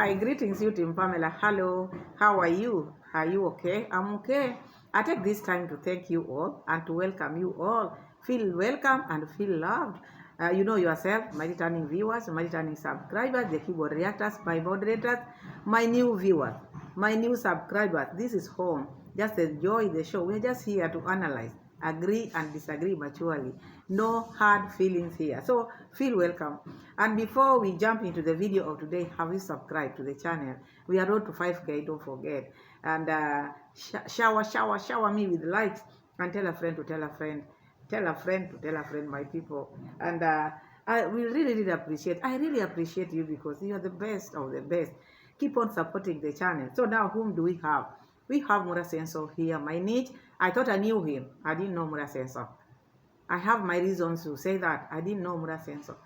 Hi, greetings you Team Pamela. Hello, how are you? Are you okay? I'm okay. I take this time to thank you all and to welcome you all. Feel welcome and feel loved. You know yourself, my returning viewers, my returning subscribers, the keyboard reactors, my moderators, my new viewers, my new subscribers. This is home. Just enjoy the show. We're just here to analyze, agree and disagree maturely. No hard feelings here. So feel welcome. And before we jump into the video of today, have you subscribed to the channel? We are road to 5K, don't forget. And shower me with likes and tell a friend to tell a friend. Tell a friend to tell a friend, my people. And I will really appreciate. I really appreciate you because you are the best of the best. Keep on supporting the channel. So now, whom do we have? We have Mura Seno here, my niche. I thought I knew him. I didn't know Mura Seno. I have my reasons to say that. I didn't know Mura Seno.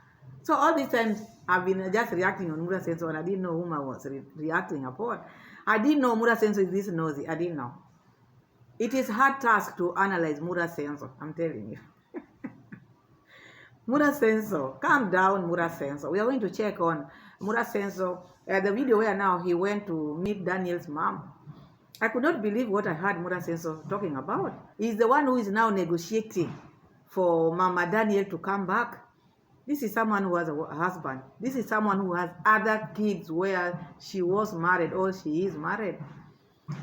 So all these times, I've been just reacting on Mura Seno and I didn't know whom I was reacting upon. I didn't know Mura Seno is this nosy. I didn't know. It is hard task to analyze Mura Seno. I'm telling you. Mura Seno, calm down, Mura Seno. We are going to check on Mura Seno, the video where now he went to meet Daniel's mom. I could not believe what I heard Mura Seno talking about. He's the one who is now negotiating for Mama Daniel to come back. This is someone who has a husband. This is someone who has other kids where she was married or she is married.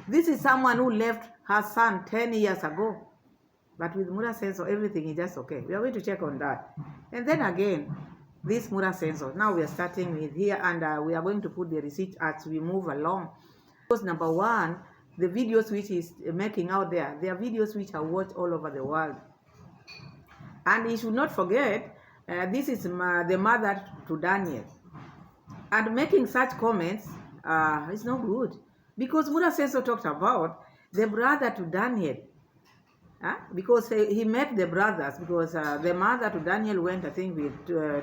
This is someone who left her son 10 years ago. But with Mura Seno, everything is just okay. We are going to check on that. And then again, this Mura Seno. Now we are starting with here and we are going to put the receipt as we move along. Because number one, the videos which he's making out there, they are videos which are watched all over the world. And he should not forget, this is the mother to Daniel. And making such comments is not good. Because Mura Seno talked about the brother to Daniel. Because he met the brothers, because the mother to Daniel went, I think, with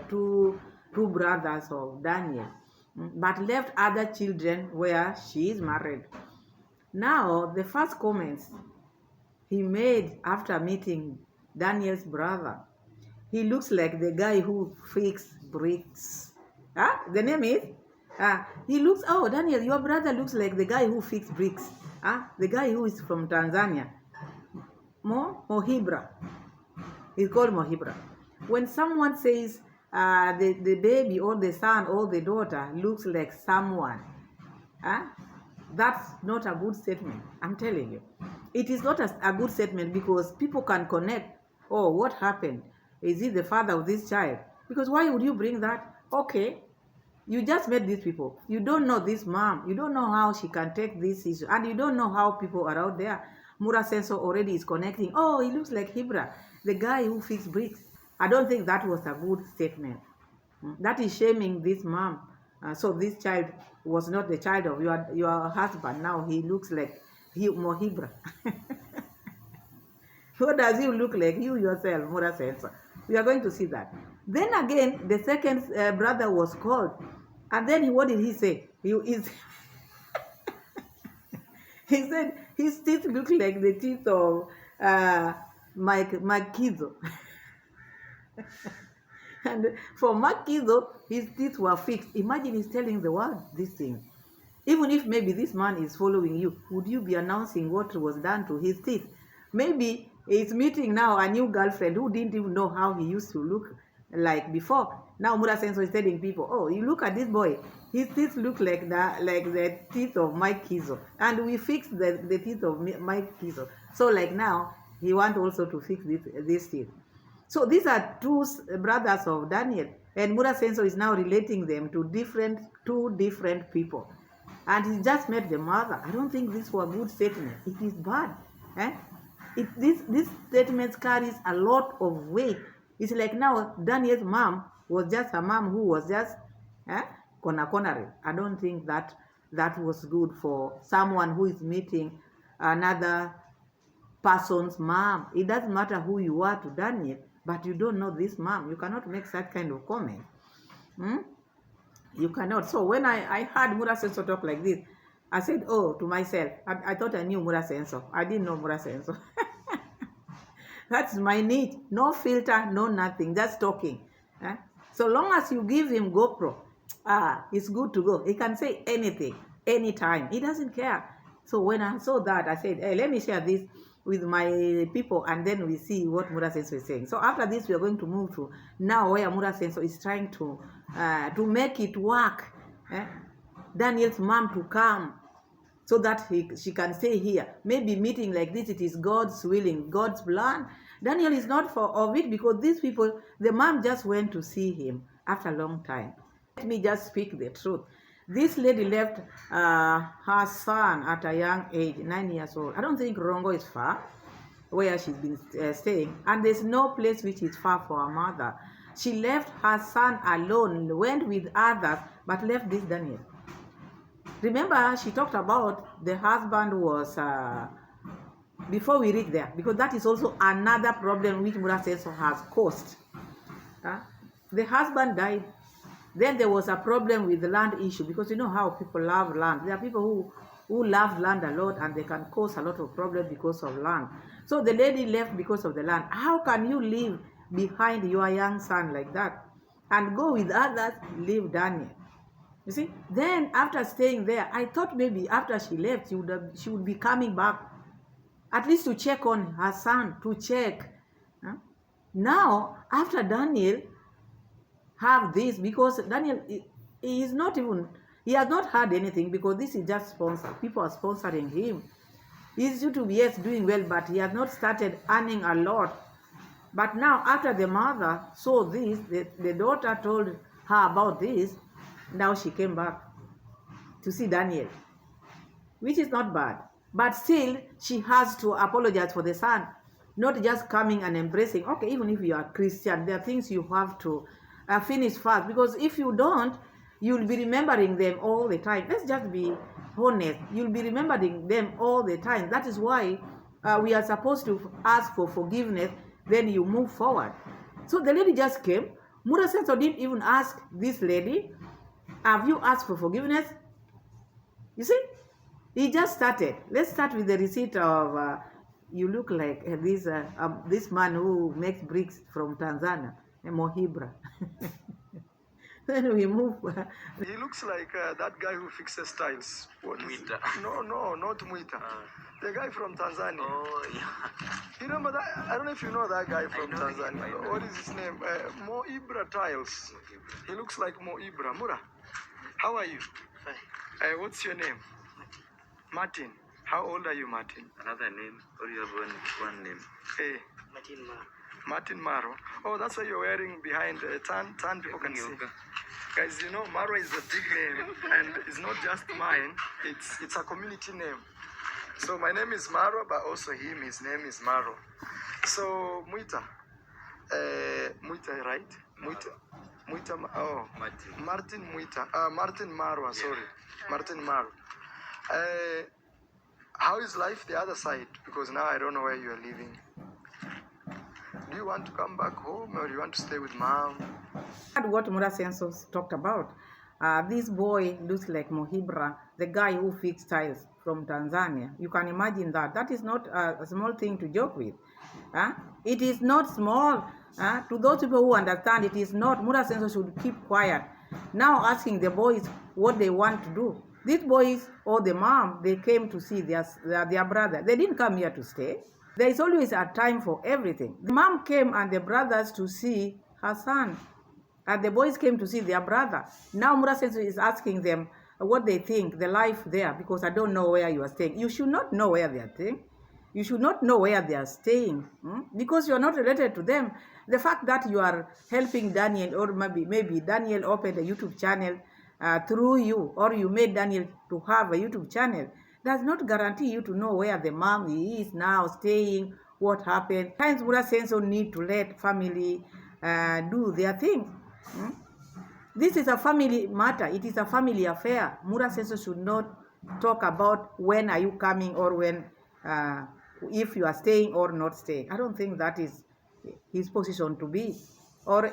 two brothers of Daniel. But left other children where she is married. Now, the first comments he made after meeting Daniel's brother, he looks like the guy who fixes bricks. The name is? He looks, oh, Daniel, your brother looks like the guy who fixes bricks. The guy who is from Tanzania. Mohibra. He's called Mohibra. When someone says the baby or the son or the daughter looks like someone, that's not a good statement. I'm telling you. It is not a good statement because people can connect. Oh, what happened? Is he the father of this child? Because why would you bring that? Okay, you just met these people. You don't know this mom. You don't know how she can take this issue. And you don't know how people are out there. Mura Seno already is connecting. Oh, he looks like Hibra, the guy who fixed bricks. I don't think that was a good statement. That is shaming this mom. So this child was not the child of your husband. Now he looks like Mohibra. What does he look like? You yourself, Mura Seno. We are going to see that. Then again, the second brother was called. And then what did he say? He said his teeth look like the teeth of Mike Kizo. And for Mark Kizo, his teeth were fixed. Imagine he's telling the world this thing. Even if maybe this man is following you, would you be announcing what was done to his teeth? Maybe he's meeting now a new girlfriend who didn't even know how he used to look like before. Now Mura Seno is telling people, oh, you look at this boy. His teeth look like the teeth of Mike Kizo. And we fixed the teeth of Mike Kizo. So like now, he wants also to fix this teeth. So these are two brothers of Daniel. And Mura Seno is now relating them to two different people. And he just met the mother. I don't think this was a good statement. It is bad. This statement carries a lot of weight. It's like now Daniel's mom was just a mom who was just cornering. I don't think that was good for someone who is meeting another person's mom. It doesn't matter who you are to Daniel, but you don't know this mom. You cannot make such kind of comment. You cannot. So when I heard Mura Seno talk like this, I said, oh, to myself, I thought I knew Mura Seno. I didn't know Mura Seno. That's my need. No filter, no nothing, just talking. So long as you give him GoPro, it's good to go. He can say anything, anytime. He doesn't care. So when I saw that, I said, hey, let me share this with my people, and then we see what Mura Seno is saying. So after this, we are going to move to now where Mura Seno is trying to make it work. Daniel's mom to come so that she can stay here. Maybe meeting like this, it is God's willing, God's plan. Daniel is not for of it because these people, the mom just went to see him after a long time. Let me just speak the truth. This lady left her son at a young age, 9 years old. I don't think Rongo is far, where she's been staying. And there's no place which is far for her mother. She left her son alone, went with others, but left this Daniel. Remember, she talked about the husband was, before we reach there, because that is also another problem which Mura Seno has caused. The husband died. Then there was a problem with the land issue, because you know how people love land. There are people who love land a lot, and they can cause a lot of problems because of land. So the lady left because of the land. How can you leave behind your young son like that and go with others, leave Daniel? You see, then after staying there, I thought maybe after she left, she would be coming back, at least to check on her son, to check. Now, after Daniel have this, because Daniel he is not even, he has not had anything, because this is just sponsored. People are sponsoring him. His YouTube, yes, doing well, but he has not started earning a lot. But now, after the mother saw this, the daughter told her about this. Now she came back to see Daniel, which is not bad. But still, she has to apologize for the son, not just coming and embracing. Okay, even if you are Christian, there are things you have to finish fast, because if you don't, you'll be remembering them all the time. Let's just be honest. You'll be remembering them all the time. That is why we are supposed to ask for forgiveness, then you move forward. So the lady just came. Mura Seno didn't even ask this lady, have you asked for forgiveness? You see, he just started. Let's start with the receipt of, you look like this man who makes bricks from Tanzania, Mohibra. Then we move. He looks like that guy who fixes tiles. Muita. No, not Muita. The guy from Tanzania. Oh, yeah. You remember that? I don't know if you know that guy from Tanzania. What is his name? Mo Ibra Tiles. He looks like Mo Ibra. Mura, how are you? Fine. What's your name? Martin. How old are you, Martin? Another name, or you have one name? Hey. Martin Marwa. Oh, that's why you're wearing behind. Tan people can see. Guys, you know, Marwa is a big name, and it's not just mine. It's a community name. So my name is Marwa, but also his name is Maro. So Muita, right? Muita. Oh, Martin Muita. Martin Marwa. Sorry, yeah. Martin Marwa. How is life the other side? Because now I don't know where you are living. Do you want to come back home, or do you want to stay with mom? What Mura Seno talked about. This boy looks like Mohibra, the guy who fixed tiles from Tanzania. You can imagine that. That is not a small thing to joke with. It is not small. To those people who understand, it is not. Mura Seno should keep quiet. Now asking the boys what they want to do. These boys or the mom, they came to see their brother. They didn't come here to stay. There is always a time for everything. The mom came and the brothers to see her son. And the boys came to see their brother. Now Mura Seno is asking them what they think, the life there, because I don't know where you are staying. You should not know where they are staying. You should not know where they are staying, because you are not related to them. The fact that you are helping Daniel, or maybe Daniel opened a YouTube channel through you, or you made Daniel to have a YouTube channel, does not guarantee you to know where the mom is now staying, what happened. Times Mura Seno need to let family do their thing. This is a family matter. It is a family affair. Mura Seno should not talk about when are you coming, or when, if you are staying or not staying. I don't think that is his position to be, or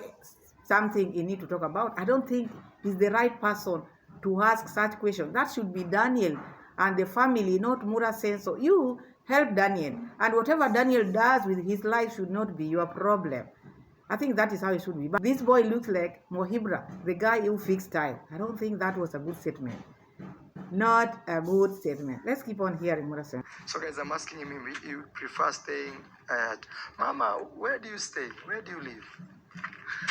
something he need to talk about. I don't think he's the right person to ask such questions. That should be Daniel and the family, not Mura Seno. You help Daniel, and whatever Daniel does with his life should not be your problem. I think that is how it should be. But this boy looks like Mohibra, the guy who fixed tile. I don't think that was a good statement. Not a good statement. Let's keep on hearing Mura Seno. So guys, I'm asking him if you prefer staying at Mama, where do you stay? Where do you live?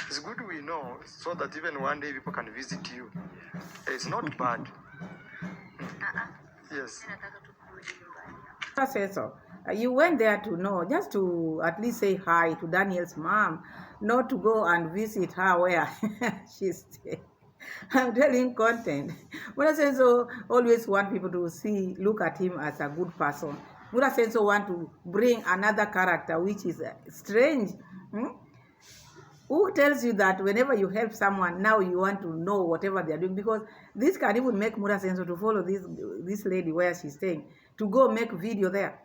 It's good we know so that even one day people can visit you. It's not bad. Yes. Mura Seno, you went there to know, just to at least say hi to Daniel's mom, not to go and visit her where she stays. I'm telling content. Mura Seno always want people to look at him as a good person. Mura Seno want to bring another character which is strange. Who tells you that whenever you help someone, now you want to know whatever they are doing? Because this can even make Mura Seno to follow this lady where she's staying, to go make video there.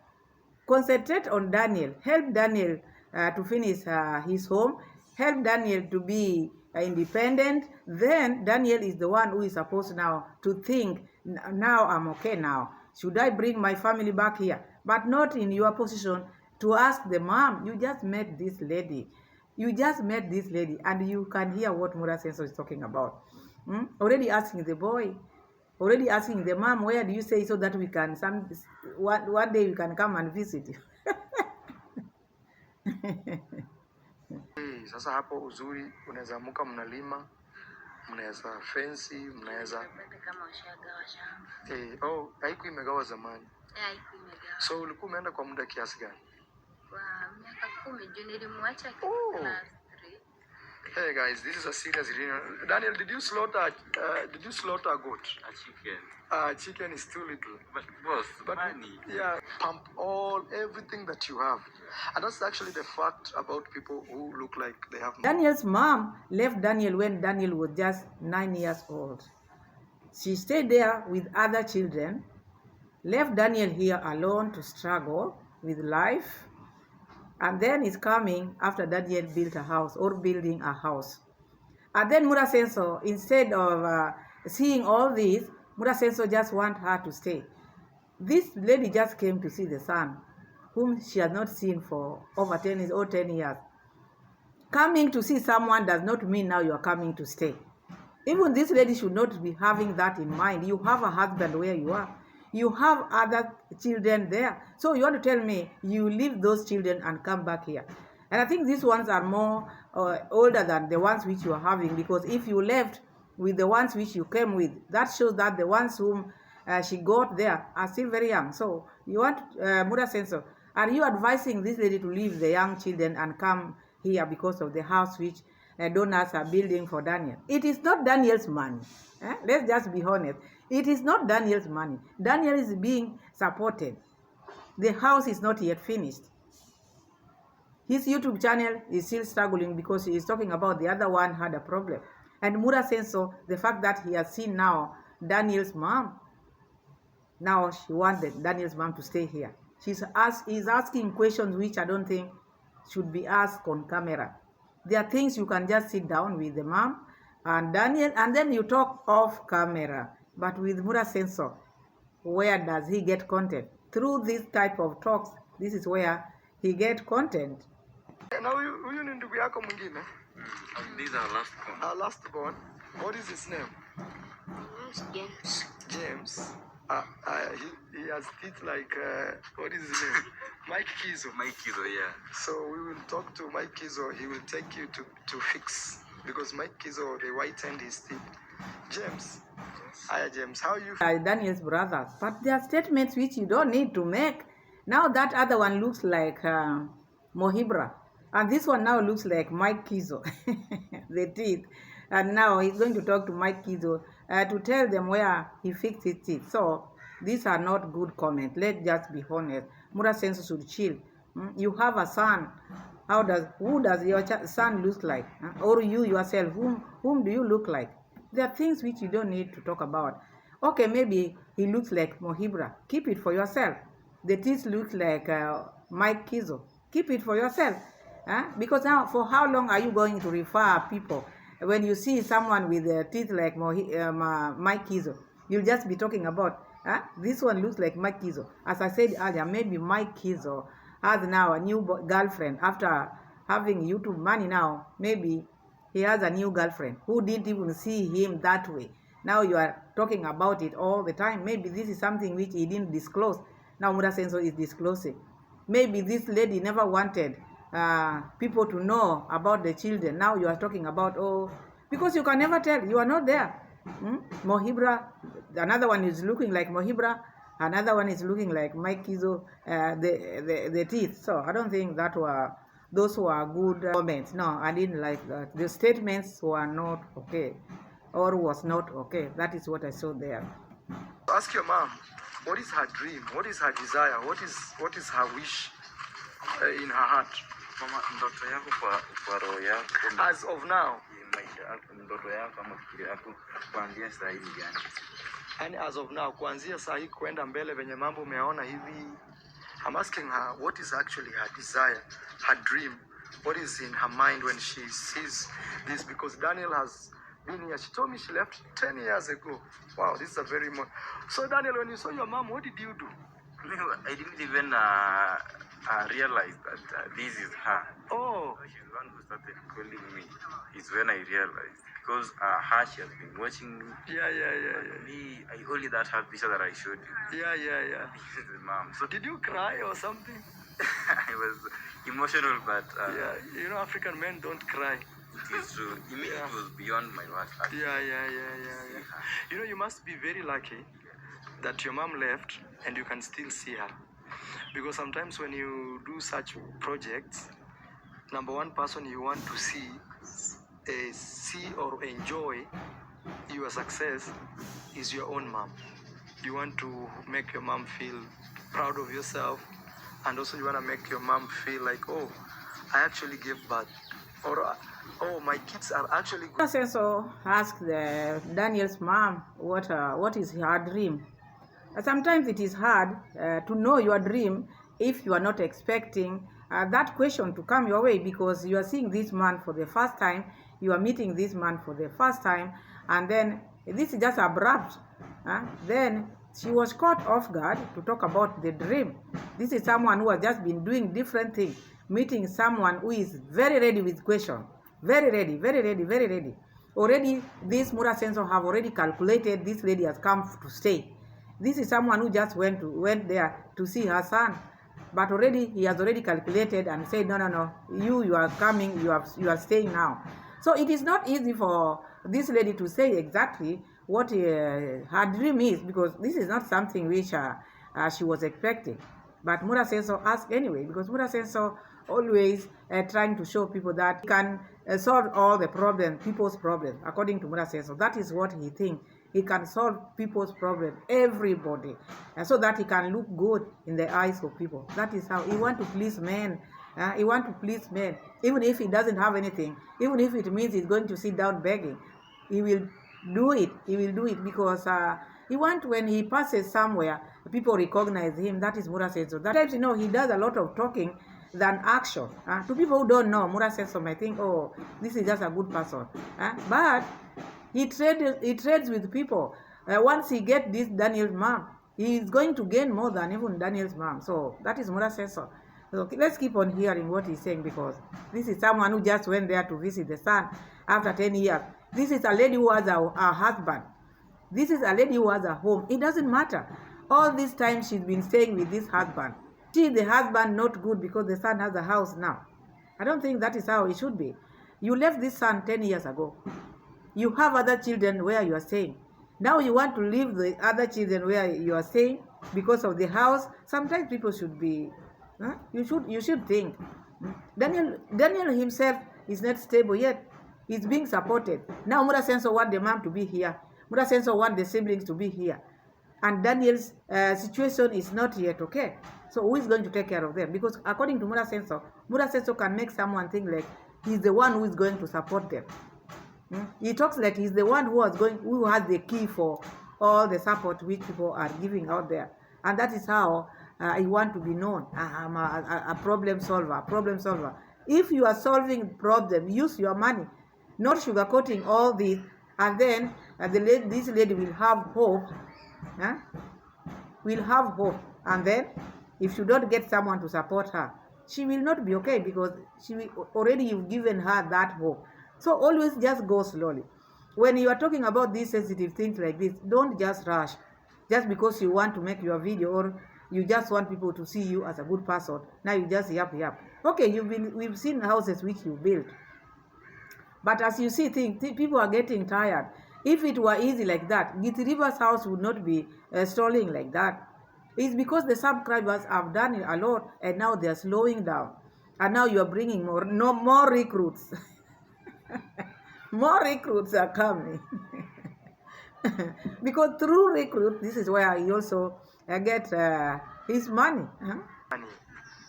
Concentrate on Daniel. Help Daniel to finish his home. Help Daniel to be independent. Then Daniel is the one who is supposed now to think, now I'm okay now. Should I bring my family back here? But not in your position to ask the mom. You just met this lady. You just met this lady and you can hear what Mura Seno is talking about. Already asking the boy, already asking the mom, where do you stay so that we can, one day we can come and visit you. Sasa hapo uzuri unaweza muka mnalima, mnaweza fensi, mnaweza haiku imegawa zamani. Haiku imegawa. So ulikuwa umeenda kwa muda kiasi gani? Kwa miaka 10 juu nilimwacha class 3. Hey guys, this is a serious reunion. Daniel, did you slaughter a goat? A chicken. Chicken is too little. But boss, money. Yeah, pump everything that you have. And that's actually the fact about people who look like they have money. Daniel's mom left Daniel when Daniel was just 9 years old. She stayed there with other children, left Daniel here alone to struggle with life, and then is coming after Daniel built a house or building a house. And then Mura Seno, instead of seeing all this, Mura Seno just want her to stay. This lady just came to see the son, whom she has not seen for over 10 years. Coming to see someone does not mean now you are coming to stay. Even this lady should not be having that in mind. You have a husband where you are. You have other children there. So you want to tell me you leave those children and come back here. And I think these ones are more older than the ones which you are having, because if you left with the ones which you came with, that shows that the ones whom she got there are still very young. So you want Mura Seno, are you advising this lady to leave the young children and come here because of the house which donors are building for Daniel? It is not Daniel's money. Let's just be honest. It is not Daniel's money. Daniel is being supported. The house is not yet finished. His YouTube channel is still struggling because he is talking about the other one had a problem. And Mura Seno, the fact that he has seen now Daniel's mom, now she wanted Daniel's mom to stay here. He's asking questions which I don't think should be asked on camera. There are things you can just sit down with the mom and Daniel, and then you talk off camera. But with Mura Seno, where does he get content? Through this type of talks, this is where he get content. Now huyu ni ndugu yako mwingine? These are last born. Our last born. What is his name? James. James. He has teeth like what is his name? Mike Kizo. Mike Kizo, yeah. So we will talk to Mike Kizo. He will take you to fix, because Mike Kizo, they whitened his teeth. James. Hi James, how are you? Daniel's brothers, but there are statements which you don't need to make. Now that other one looks like Mohibra, and this one now looks like Mike Kizo, the teeth. And now he's going to talk to Mike Kizo to tell them where he fixed his teeth. So these are not good comments. Let's just be honest. Mura Seno should chill. You have a son. Who does your son look like? Or you yourself, whom do you look like? There are things which you don't need to talk about. Okay, maybe he looks like Mohibra. Keep it for yourself. The teeth look like Mike Kizo. Keep it for yourself. Because now, for how long are you going to refer people? When you see someone with teeth like Mike Kizo, you'll just be talking about, this one looks like Mike Kizo. As I said earlier, maybe Mike Kizo has now a new girlfriend after having YouTube money now. Maybe he has a new girlfriend who didn't even see him that way. Now you are talking about it all the time. Maybe this is something which he didn't disclose. Now Mura Seno is disclosing. Maybe this lady never wanted people to know about the children. Now you are talking about, oh, because you can never tell. You are not there. Mohibra, another one is looking like Mohibra. Another one is looking like Mike Kizo, the teeth. So I don't think those were good comments. No, I didn't like that. The statements were not okay, or was not okay. That is what I saw there. Ask your mom, what is her dream? What is her desire? What is her wish in her heart? Mama, ndoto yako kwa roho yako. As of now. Ndoto yako ama fikira yako kuanzia saa hii gani? And as of now, kuanzia saa hii kwenda mbele venye mambo umeona hivi, I'm asking her what is actually her desire, her dream, what is in her mind when she sees this, because Daniel has been here. She told me she left 10 years ago. Wow, this is a very much. So Daniel, when you saw your mom, what did you do? I didn't even realize that this is her. Oh. She's the one who started calling me. It's when I realized. Because her, she has been watching me. Yeah. Me, I only that her picture that I showed you. Yeah. This is the mom. So Did you cry or something? I was emotional, but Yeah, you know African men don't cry. it is true. It was beyond my words. Yeah. You know, you must be very lucky that your mom left and you can still see her. Because sometimes when you do such projects, number one person you want to see or enjoy your success is your own mom. You want to make your mom feel proud of yourself, and also you want to make your mom feel like, oh, I actually gave birth, or oh, my kids are actually good. Mura Seno asked Daniel's mom what is her dream. Sometimes it is hard to know your dream if you are not expecting that question to come your way, because you are seeing this man for the first time, you are meeting this man for the first time, and then this is just abrupt. Then she was caught off guard to talk about the dream. This is someone who has just been doing different things, meeting someone who is very ready with question. Very ready. Already, this Mura Seno have already calculated this lady has come to stay. This is someone who just went there to see her son, but already he has already calculated and said, no, you are coming, you are staying now. So it is not easy for this lady to say exactly what her dream is, because this is not something which she was expecting. But Mura Seno asked anyway, because Mura Seno always trying to show people that he can solve all the problems, people's problems, according to Mura Seno. That is what he thinks. He can solve people's problems, everybody, so that he can look good in the eyes of people. That is how he wants to please men. He wants to please men. Even if he doesn't have anything, even if it means he's going to sit down begging, he will do it. He will do it because he wants, when he passes somewhere, people recognize him. That is Mura Seno. That times, he does a lot of talking than action. To people who don't know, Mura Seno might think, oh, this is just a good person. But he trades with people. Once he gets this Daniel's mom, he is going to gain more than even Daniel's mom. So that is Mura Seno. So let's keep on hearing what he's saying, because this is someone who just went there to visit the son after 10 years. This is a lady who has a husband. This is a lady who has a home. It doesn't matter. All this time she's been staying with this husband. See the husband not good because the son has a house now. I don't think that is how it should be. You left this son 10 years ago. You have other children where you are staying. Now you want to leave the other children where you are staying because of the house. Sometimes people should be, you should think. Daniel himself is not stable yet. He's being supported. Now Mura Seno want the mom to be here. Mura Seno want the siblings to be here. And Daniel's situation is not yet okay. So who is going to take care of them? Because according to Mura Seno can make someone think like he's the one who is going to support them. He talks like he's the one who has the key for all the support which people are giving out there. And that is how he wants to be known. I'm a problem solver. If you are solving problem, use your money, not sugarcoating all this, and then this lady will have hope. Will have hope. And then if you don't get someone to support her, she will not be okay because already you've given her that hope. So always just go slowly. When you are talking about these sensitive things like this, don't just rush. Just because you want to make your video or you just want people to see you as a good person, now you just yap. Okay, we've seen houses which you built. But as you see, people are getting tired. If it were easy like that, Giti River's house would not be stalling like that. It's because the subscribers have done it a lot and now they're slowing down. And now you're bringing more recruits. More recruits are coming. Because through recruit, this is where he also get his money. Huh?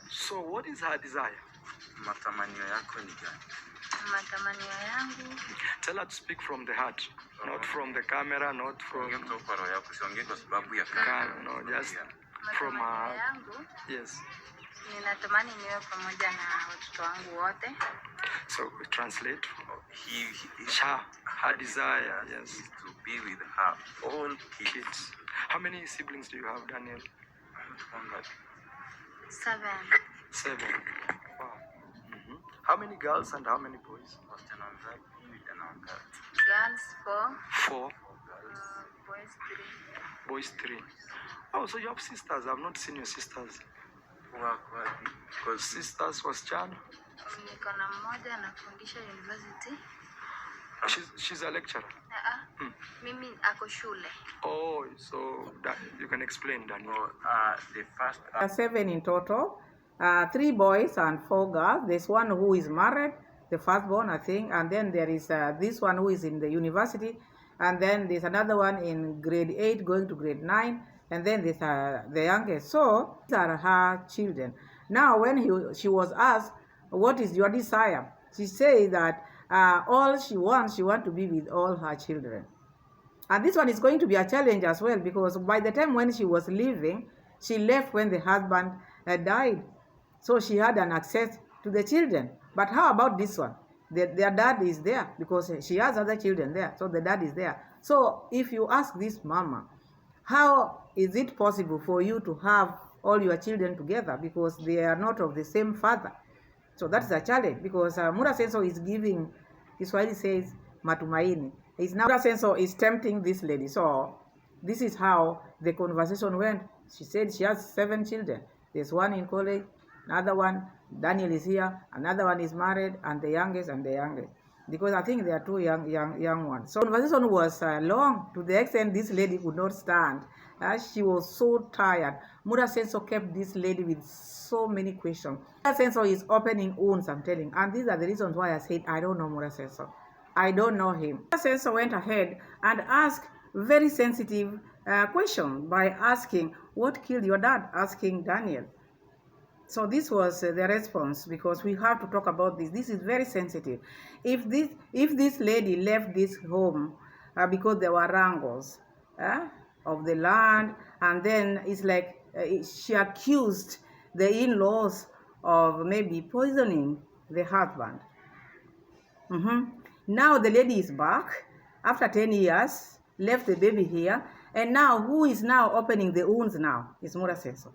So what is her desire? Matamanio yako ni gani? Matamanio yangu. Tell her to speak from the heart, not from the camera, not from... Ongea kutoka kwa roho yako, usiongee kwa sababu ya No, just from her Matamanio heart. yangu. Yes. Ninatamani niwe pamoja na watoto wangu wote. So we translate. Her Her desire, yes, is to be with her all kids. How many siblings do you have, Daniel? 7. 7. Wow. How many girls and how many boys? Wasichana wangapi? Vijana wangapi? Girls 4. 4. Boys 3. Boys 3. Oh, so you have sisters. I've not seen your sisters. Wako wapi? Because Sisters wasichana? Niko na mmoja anafundisha university. She's a lecturer. Mimi ako shule. Oh, so that you can explain, Daniel. the first 7 in total. 3 boys and 4 girls. There's one who is married, the firstborn, I think, and then there is this one who is in the university, and then there's another one in grade 8 going to grade 9, and then there's the youngest. So these are her children. Now, when she was asked, "What is your desire?" she says that all she wants to be with all her children. And this one is going to be a challenge as well, because by the time when she was leaving, she left when the husband died. So she had an access to the children. But how about this one? Their dad is there because she has other children there. So the dad is there. So if you ask this mama, how is it possible for you to have all your children together because they are not of the same father? So that's a challenge, because Mura Seno is giving, Kiswahili says, matumaini. Mura Seno is tempting this lady. So this is how the conversation went. She said she has 7 children. There's one in college, another one, Daniel is here, another one is married, and the youngest. Because I think there are 2 young ones. So the conversation was long, to the extent this lady could not stand. She was so tired. Mura Seno kept this lady with so many questions. Mura Seno is opening wounds, I'm telling. And these are the reasons why I said I don't know Mura Seno. I don't know him. Mura Seno went ahead and asked very sensitive question by asking, "What killed your dad?" asking Daniel. So this was the response, because we have to talk about this. This is very sensitive. If this lady left this home because there were wrangles of the land, and then it's like she accused the in-laws of maybe poisoning the husband. Now the lady is back after 10 years, left the baby here, and now who is now opening the wounds now? It's Mura Seno.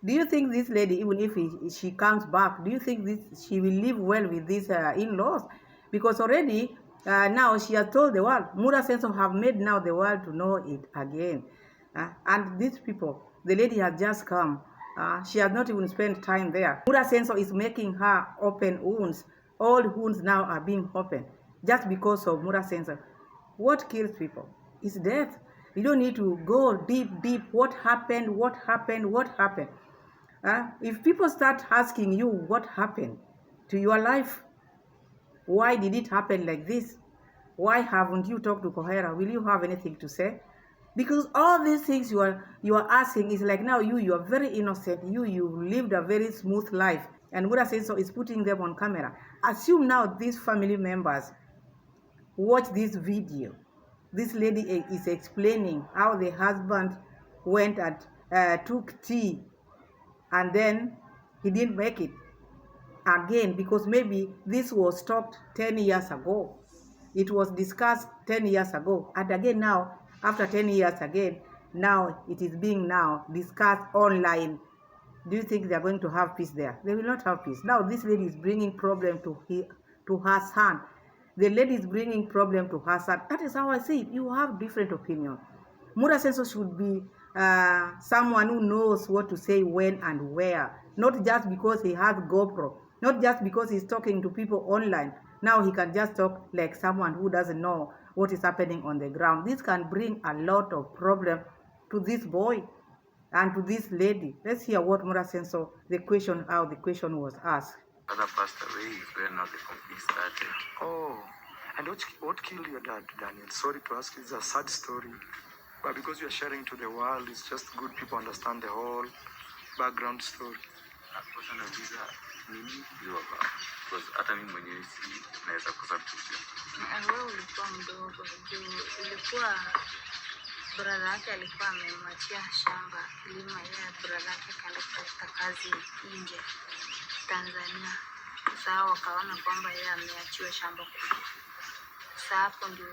Do you think this lady, even if she comes back, do you think she will live well with these in-laws? Because already now she has told the world, Mura Seno have made now the world to know it again. And these people, the lady has just come. She has not even spent time there. Mura Seno is making her open wounds. All wounds now are being opened just because of Mura Seno. What kills people is death. You don't need to go deep. What happened? If people start asking you what happened to your life, why did it happen like this? Why haven't you talked to Kohera? Will you have anything to say? Because all these things you are asking is like, now you are very innocent. You lived a very smooth life, and Mura Seno is putting them on camera. Assume now these family members watch this video. This lady is explaining how the husband went and took tea, and then he didn't make it again because maybe this was stopped 10 years ago. It was discussed 10 years ago. And again now, after 10 years again, now it is being now discussed online. Do you think they are going to have peace there? They will not have peace. Now this lady is bringing problem to her son. The lady is bringing problem to her son. That is how I see it. You have different opinion. Mura Seno should be someone who knows what to say when and where. Not just because he has GoPro. Not just because he's talking to people online. Now he can just talk like someone who doesn't know what is happening on the ground. This can bring a lot of problem to this boy and to this lady. Let's hear what Mura Seno, how the question was asked. Father passed away is when now the conflict started. Oh, and what killed your dad, Daniel? Sorry to ask, it's a sad story. But because we are sharing to the world, it's just good people understand the whole background story. Kosa nauliza nini ndio because hata mimi mwenyewe si naweza kosa kujua. Wewe ulikuwa mdogo juu ilikuwa brother yake alikuwa amemwachia shamba kilima, yeye brother yake akaenda kutafuta kazi nje Tanzania. Sasa wakaona kwamba yeye ameachiwa shamba kubwa. Sasa hapo ndio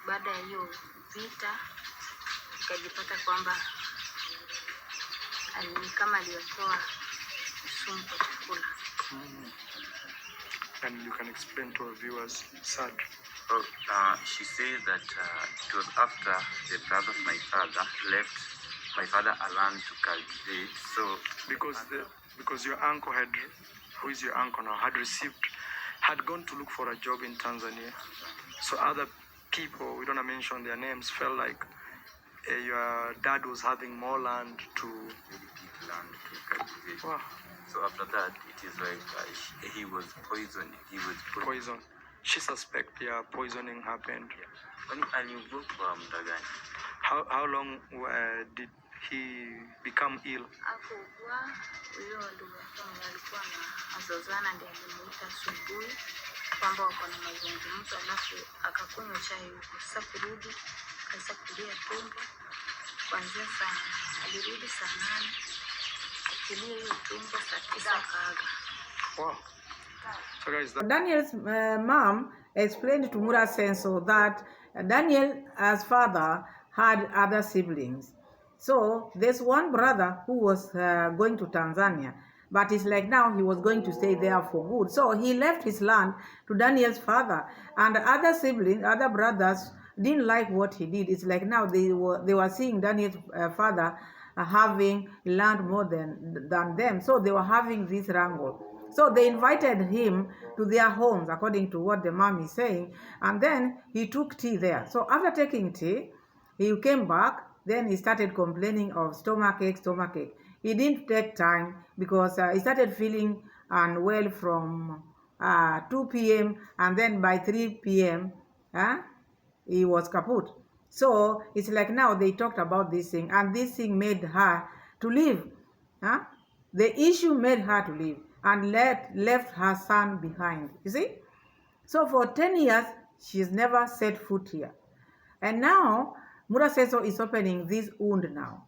baada ya hiyo vita ikajipata kwamba kama aliyotoa sumu kwa chakula. And you can explain to our viewers, sad. Oh, she says that it was after the brother of my father left my father alone to cultivate. So because your uncle who is your uncle now, had gone to look for a job in Tanzania. So other people, we don't want to mention their names, felt like your dad was having more land to cultivate. Wow. So after that, it is like he was poisoned. He was poisoned. She suspect poisoning happened. And you go for Mdagani. How long did he become ill? Hakuwa huyo ndugu yake alikuwa na azozana, ndiye alimuita asubuhi kwamba wako na mazungumzo, alafu akakunywa chai huko. Sasa kurudi kaanza kulia tumbo kuanzia sana, alirudi saa 8 akilia hiyo tumbo saa 9 kaaga. Wow. So guys, Daniel's mom explained to Mura Seno that Daniel's father had other siblings. So there's one brother who was going to Tanzania, but it's like now he was going to stay there for good. So he left his land to Daniel's father, and other siblings, other brothers didn't like what he did. It's like now they were seeing Daniel's father having land more than them. So they were having this wrangle. So they invited him to their homes, according to what the mom is saying, and then he took tea there. So after taking tea, he came back. Then he started complaining of stomachache. He didn't take time because he started feeling unwell from 2 p.m. and then by 3 p.m. He was kaput. So it's like now they talked about this thing, and this thing made her to leave. The issue made her to leave and left her son behind. You see? So for 10 years, she's never set foot here. And now, Mura Seno is opening this wound now.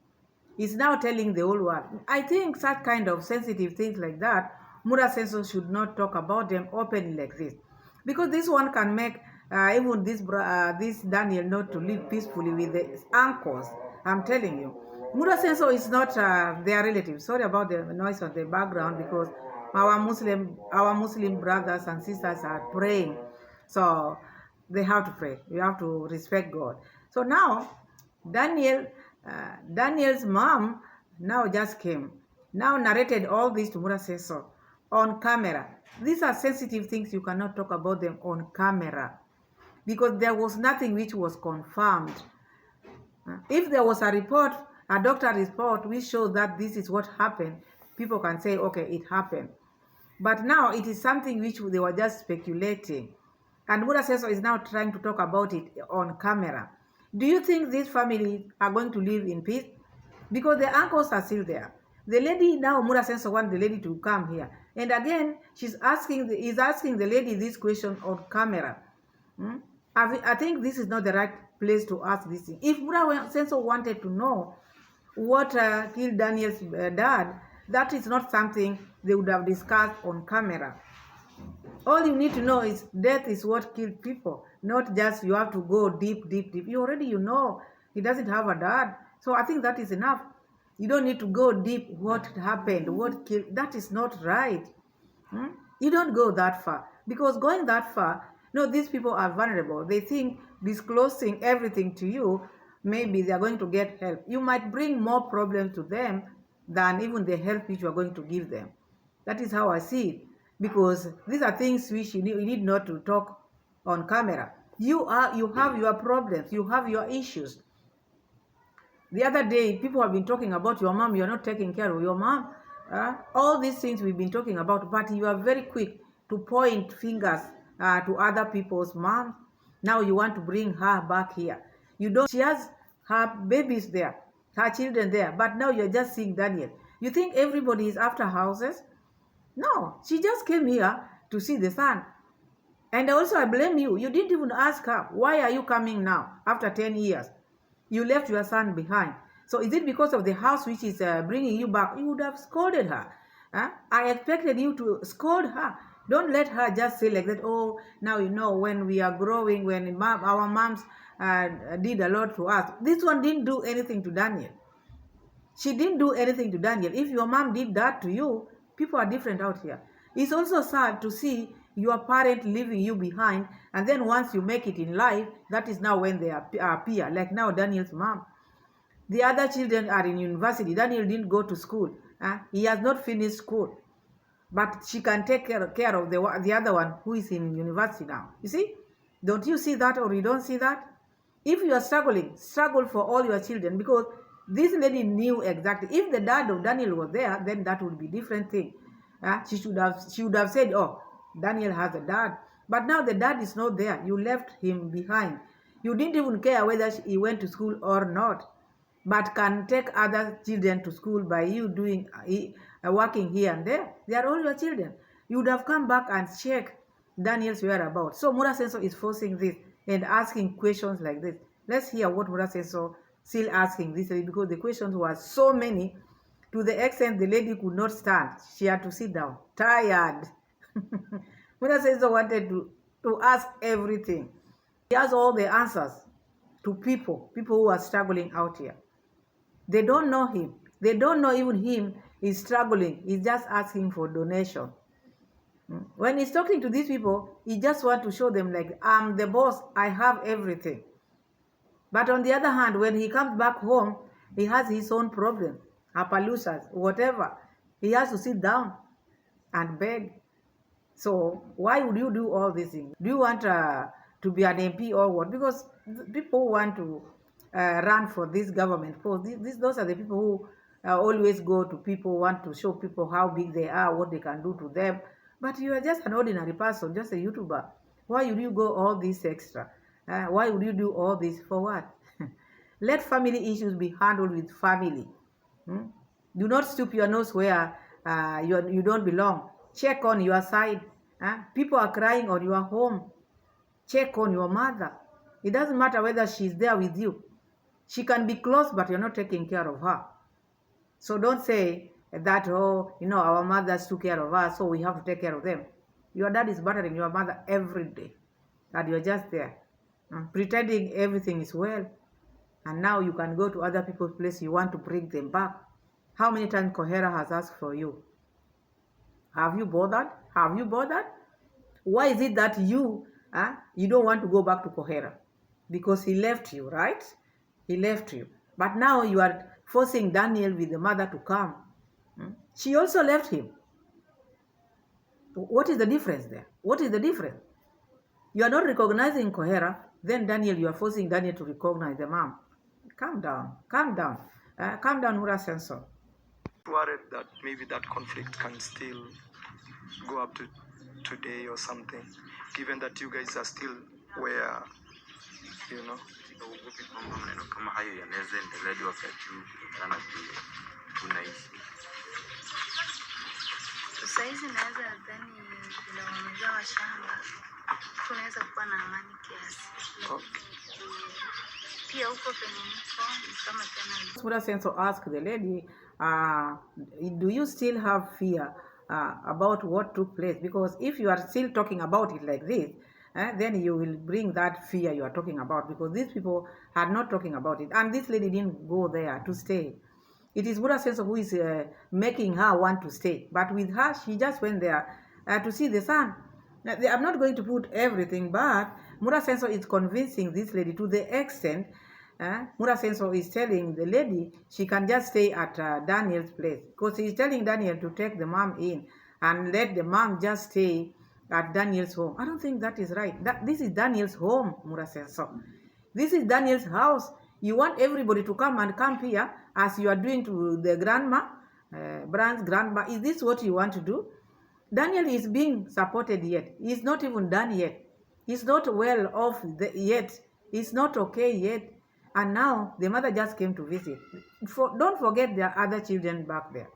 He's now telling the whole world. I think such kind of sensitive things like that, Mura Seno should not talk about them openly like this. Because this one can make even this Daniel not to live peacefully with the uncles. I'm telling you. Mura Seno is not their relative. Sorry about the noise on the background, because our Muslim brothers and sisters are praying. So they have to pray. We have to respect God. So now, Daniel's mom now just came. Now narrated all this to Mura Seno on camera. These are sensitive things. You cannot talk about them on camera, because there was nothing which was confirmed. If there was a report, a doctor report, which shows that this is what happened, people can say, okay, it happened. But now it is something which they were just speculating. And Mura Seno is now trying to talk about it on camera. Do you think this family are going to live in peace? Because the uncles are still there. The lady now, Mura Seno wants the lady to come here. And again, he's asking the lady this question on camera. I think this is not the right place to ask this thing. If Mura Seno wanted to know what killed Daniel's dad, that is not something they would have discussed on camera. All you need to know is death is what killed people, not just you have to go deep. You know he doesn't have a dad. So I think that is enough. You don't need to go deep. What happened? What killed? That is not right. You don't go that far, because going that far, these people are vulnerable. They think disclosing everything to you, maybe they are going to get help. You might bring more problems to them than even the help which you are going to give them. That is how I see it, because these are things which you need not to talk on camera. You have your problems, you have your issues. The other day, people have been talking about your mom. You're not taking care of your mom. All these things we've been talking about, but you are very quick to point fingers to other people's mom. Now you want to bring her back here. You don't. She has her babies there, her children there, but now you're just seeing Daniel. You think everybody is after houses? No, she just came here to see the son. And also, I blame you. You didn't even ask her, why are you coming now after 10 years? You left your son behind. So is it because of the house which is bringing you back? You would have scolded her. I expected you to scold her. Don't let her just say like that, oh, now when we are growing, when our moms did a lot to us. This one didn't do anything to Daniel. She didn't do anything to Daniel. If your mom did that to you, people are different out here. It's also sad to see your parent leaving you behind, and then once you make it in life, that is now when they appear. Like now, Daniel's mom. The other children are in university. Daniel didn't go to school. He has not finished school. But she can take care of the other one who is in university now. You see? Don't you see that, or you don't see that? If you are struggling, struggle for all your children, because this lady knew exactly. If the dad of Daniel was there, then that would be a different thing. She would have said, oh, Daniel has a dad. But now the dad is not there. You left him behind. You didn't even care whether he went to school or not, but can take other children to school by you doing working here and there. They are all your children. You would have come back and check Daniel's whereabouts. So Mura Seno is forcing this and asking questions like this. Let's hear what Mura Seno still asking this, because the questions were so many, to the extent the lady could not stand. She had to sit down, tired. Mura Seno wanted to ask everything. He has all the answers to people who are struggling out here. They don't know him. They don't know even him is struggling. He's just asking for donation. When he's talking to these people, he just wants to show them like, I'm the boss, I have everything. But on the other hand, when he comes back home, he has his own problem, Appaloosas, whatever. He has to sit down and beg. So why would you do all these things? Do you want to be an MP or what? Because people want to run for this government post. Those are the people who always go to people, want to show people how big they are, what they can do to them. But you are just an ordinary person, just a YouTuber. Why would you go all this extra? Why would you do all this for what? Let family issues be handled with family. Do not stoop your nose where you don't belong. Check on your side. People are crying on your home. Check on your mother. It doesn't matter whether she's there with you. She can be close, but you're not taking care of her. So don't say that, oh, our mothers took care of us, so we have to take care of them. Your dad is battering your mother every day, and you're just there, pretending everything is well. And now you can go to other people's place, you want to bring them back. How many times Kohera has asked for you? Have you bothered? Have you bothered? Why is it that you don't want to go back to Kohera? Because he left you, right? He left you. But now you are forcing Daniel with the mother to come. She also left him. What is the difference there? What is the difference? You are not recognizing Kohera, then Daniel, you are forcing Daniel to recognize the mom. Calm down. Calm down. Calm down, Mura Seno. Worried that maybe that conflict can still go up to today or something, given that you guys are still where, Uogopi kwamba maneno kama hayo yanaweza endelea wakati kulingana vile tunaishi. Sasa hizi naweza dhani vile wamegawa shamba, tunaweza kuwa na amani kiasi. Pia huko penye niko kama tena. Mura Seno asked the lady, do you still have fear about what took place? Because if you are still talking about it like this, then you will bring that fear you are talking about, because these people are not talking about it. And this lady didn't go there to stay. It is Mura Seno who is making her want to stay. But with her, she just went there to see the son. I'm not going to put everything, but Mura Seno is convincing this lady to the extent Mura Seno is telling the lady she can just stay at Daniel's place, because he's telling Daniel to take the mom in and let the mom just stay at Daniel's home. I don't think that is right. This is Daniel's home, Mura Seno. This is Daniel's house. You want everybody to come and camp here as you are doing to the grandma, Brian's grandma. Is this what you want to do? Daniel is being supported yet. He's not even done yet. He's not well off yet. He's not okay yet. And now the mother just came to visit. Don't forget there are other children back there.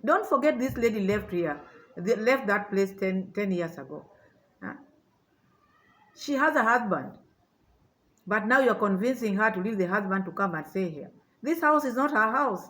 Don't forget this lady left here. They left that place 10 years ago. She has a husband. But now you're convincing her to leave the husband to come and stay here. This house is not her house.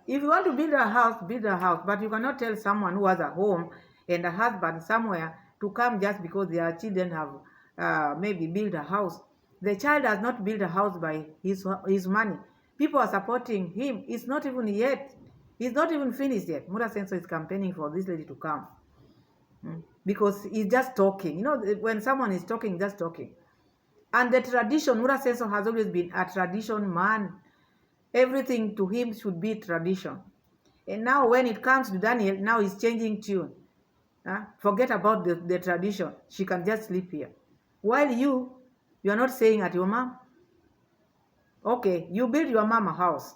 If you want to build a house, build a house. But you cannot tell someone who has a home and a husband somewhere to come just because their children have maybe built a house. The child has not built a house by his money. People are supporting him. It's not even yet. He's not even finished yet. Mura Seno is campaigning for this lady to come. Because he's just talking. You know, when someone is talking, just talking. And the tradition, Mura Seno has always been a tradition man. Everything to him should be tradition. And now when it comes to Daniel, now he's changing tune. Forget about the tradition. She can just sleep here. While you are not staying at your mom. Okay, you built your mom a house.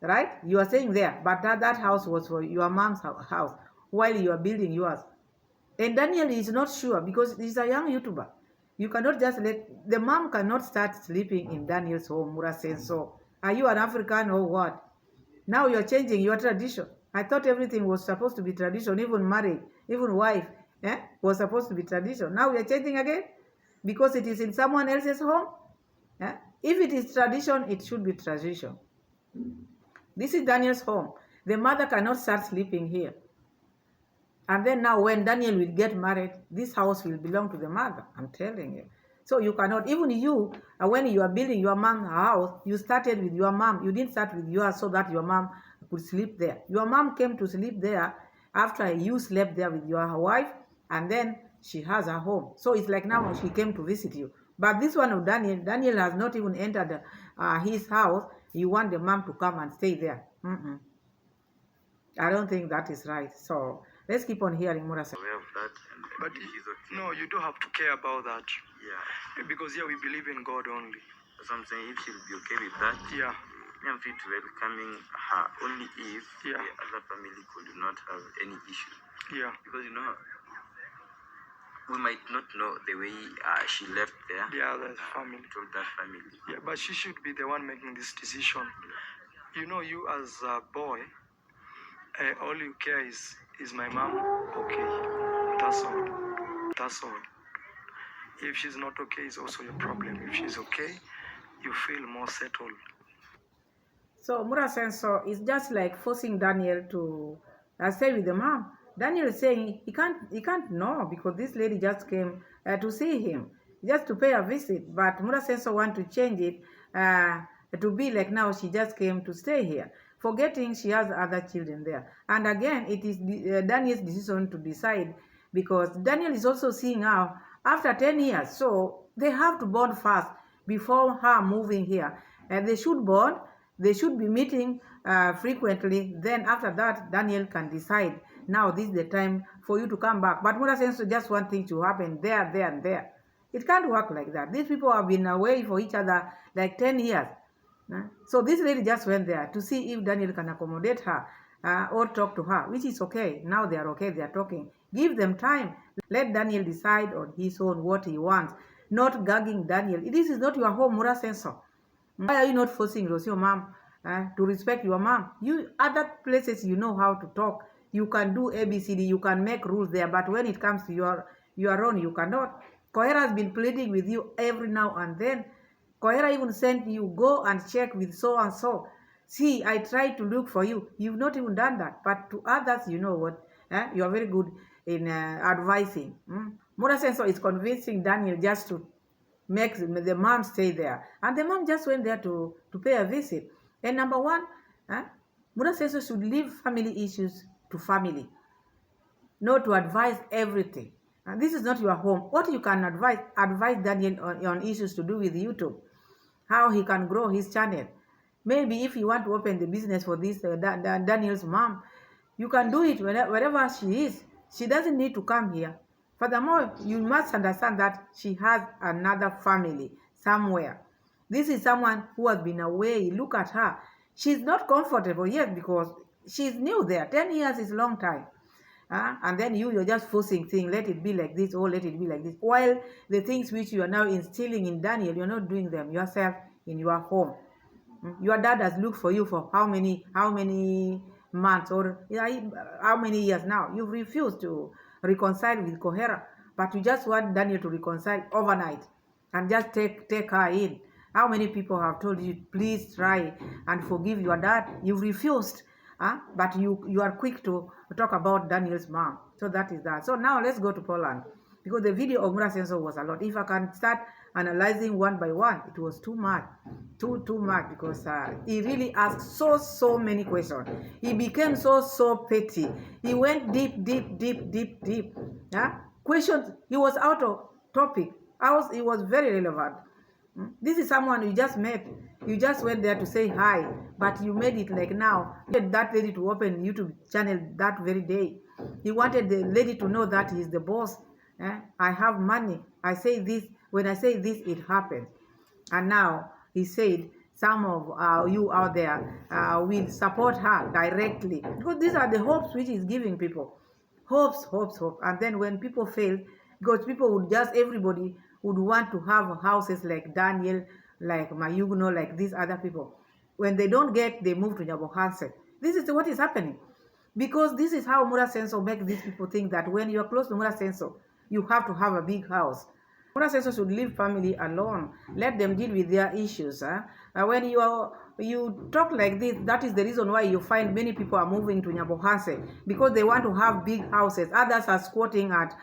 Right? You are staying there. But that house was for your mom's house while you are building yours. And Daniel is not sure because he's a young YouTuber. You cannot just the mom cannot start sleeping in Daniel's home, Mura Seno. Are you an African or what? Now you're changing your tradition. I thought everything was supposed to be tradition, even marriage, even wife, was supposed to be tradition. Now you're changing again because it is in someone else's home. If it is tradition, it should be tradition. This is Daniel's home. The mother cannot start sleeping here. And then now when Daniel will get married, this house will belong to the mother. I'm telling you. So you cannot, even you, when you are building your mom's house, you started with your mom. You didn't start with yours so that your mom could sleep there. Your mom came to sleep there after you slept there with your wife, and then she has a home. So it's like now she came to visit you. But this one of Daniel has not even entered his house. You want the mom to come and stay there. I don't think that is right. So let's keep on hearing Mura Seno. Aware of that, But he's okay. no, you do have to care about that. Yeah. Because here we believe in God only. That's what I'm saying. If she'll be okay with that, Yeah. I'm free to welcoming her only if Yeah. the other family could not have any issue. Yeah. Because we might not know the way she left there. The other family. Told that family. Yeah, but she should be the one making this decision. You know, you as a boy, all you care is my mom okay? That's all. That's all. If she's not okay, it's also your problem. If she's okay, you feel more settled. So Mura Seno is just like forcing Daniel to stay with the mom. Daniel is saying he can't know because this lady just came to see him, just to pay a visit. But Mura Seno want to change it to be like now she just came to stay here, forgetting she has other children there. And again, it is Daniel's decision to decide because Daniel is also seeing her after 10 years. So they have to bond first before her moving here. And they should bond. They should be meeting frequently. Then after that, Daniel can decide, now this is the time for you to come back. But Mura Seno just want things to happen there, and there. It can't work like that. These people have been away for each other like 10 years. So this lady just went there to see if Daniel can accommodate her or talk to her, which is okay. Now they are okay, they are talking. Give them time. Let Daniel decide on his own what he wants, not gagging Daniel. This is not your home, Mura Seno. Why are you not forcing your mom to respect your mom? You other places you know how to talk. You can do ABCD, you can make rules there, but when it comes to your own, you cannot. Kohera has been pleading with you every now and then. Kohera even sent you, go and check with so and so. See, I tried to look for you. You've not even done that. But to others, you know what? You are very good in advising. Mura Seno is convincing Daniel just to make the mom stay there. And the mom just went there to pay a visit. And number one, Huh? Mura Seno should leave family issues to family, not to advise everything. And this is not your home. What you can advise Daniel on issues to do with YouTube, how he can grow his channel. Maybe if you want to open the business for this Daniel's mom, you can do it wherever she is. She doesn't need to come here. Furthermore, you must understand that she has another family somewhere. This is someone who has been away. Look at her. She's not comfortable yet because she's new there. 10 years is a long time. And then you're just forcing things, let it be like this, or let it be like this. While the things which you are now instilling in Daniel, you're not doing them yourself in your home. Your dad has looked for you for how many months or how many years now? You've refused to reconcile with Kohera, but you just want Daniel to reconcile overnight and just take her in. How many people have told you, please try and forgive your dad? You've refused, but you are quick to talk about Daniel's mom. So that is that. So now let's go to Poland, because the video of Mura Seno was a lot. If I can start analyzing one by one, it was too much, too much, because he really asked so many questions. He became so petty. He went deep. Questions. He was out of topic. He was very relevant. This is someone you just met. You just went there to say hi, but you made it like now. You wanted that lady to open YouTube channel that very day. He wanted the lady to know that he's the boss. I have money. I say this. When I say this, it happens. And now he said some of you out there will support her directly, because these are the hopes which he's giving people. Hopes. And then when people fail, because people would everybody would want to have houses like Daniel, like Mayugno, like these other people. When they don't get, they move to Nyabohanse. This is what is happening. Because this is how Mura Seno makes these people think that when you're close to Mura Seno, you have to have a big house. Mura Seno should leave family alone. Let them deal with their issues. When you talk like this, that is the reason why you find many people are moving to Nyabohanse, because they want to have big houses. Others are squatting at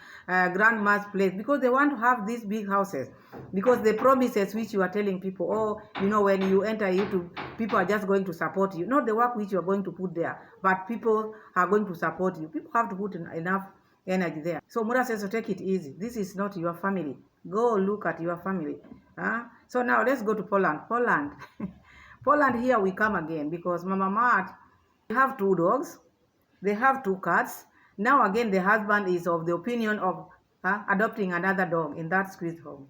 grandma's place because they want to have these big houses. Because the promises which you are telling people, when you enter YouTube, people are just going to support you. Not the work which you are going to put there, but people are going to support you. People have to put enough energy there. So Mura Seno, take it easy. This is not your family. Go look at your family. So now let's go to Poland. Poland, here we come again, because Mama Mat, they have 2 dogs, they have 2 cats. Now again, the husband is of the opinion of adopting another dog in that squeeze home.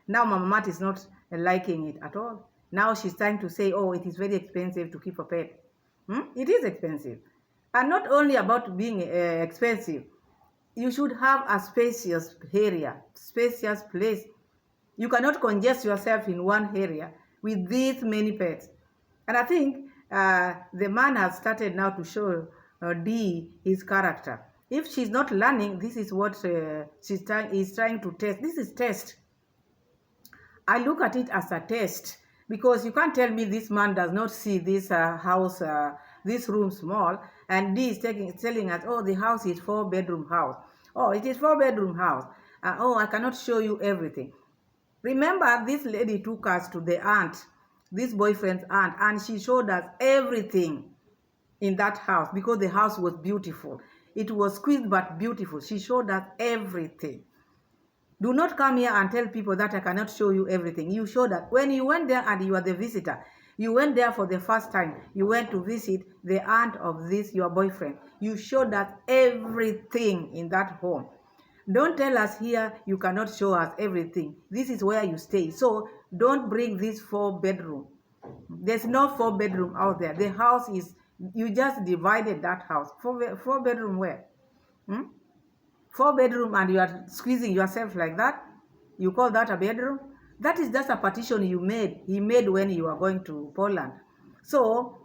Now Mama Mat is not liking it at all. Now she's trying to say, it is very expensive to keep a pet. It is expensive. And not only about being expensive, you should have a spacious area, spacious place. You cannot congest yourself in one area with these many pets. And I think the man has started now to show D his character. If she's not learning, this is what he's trying to test. This is test. I look at it as a test, because you can't tell me this man does not see this house, this room small, and D is telling us, the house is 4-bedroom house. It is 4-bedroom house. I cannot show you everything. Remember, this lady took us to the aunt, this boyfriend's aunt, and she showed us everything in that house, because the house was beautiful. It was squeezed but beautiful. She showed us everything. Do not come here and tell people that I cannot show you everything. You showed that when you went there and you are the visitor. You went there for the first time. You went to visit the aunt of your boyfriend. You showed us everything in that home. Don't tell us here you cannot show us everything. This is where you stay. So don't bring this 4-bedroom. There's no 4-bedroom out there. The house is, you just divided that house. 4-bedroom where? 4-bedroom, and you are squeezing yourself like that? You call that a bedroom? That is just a partition you made. He made when you are going to Poland. So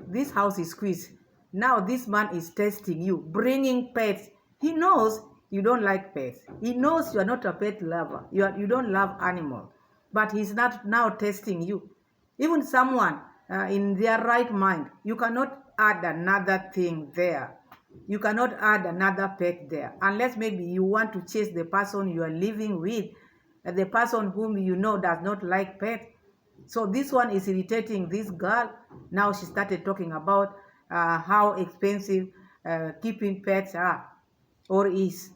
this house is squeezed. Now this man is testing you, bringing pets. He knows you don't like pets. He knows you are not a pet lover. You don't love animals. But he's not now testing you. Even someone in their right mind, you cannot add another thing there. You cannot add another pet there, unless maybe you want to chase the person you are living with, the person whom you know does not like pets. So this one is irritating this girl. Now she started talking about how expensive keeping pets are or is.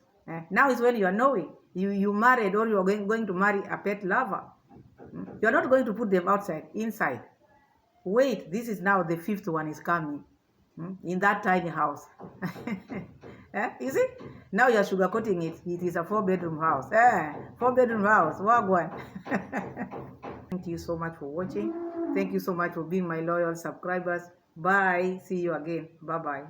Now is when you are knowing. You married or you are going to marry a pet lover. You are not going to put them outside, inside. Wait, this is now the 5th one is coming in that tiny house. You see? Now you are sugarcoating it. It is a 4-bedroom house. 4-bedroom house. Wagwan. Thank you so much for watching. Thank you so much for being my loyal subscribers. Bye. See you again. Bye-bye.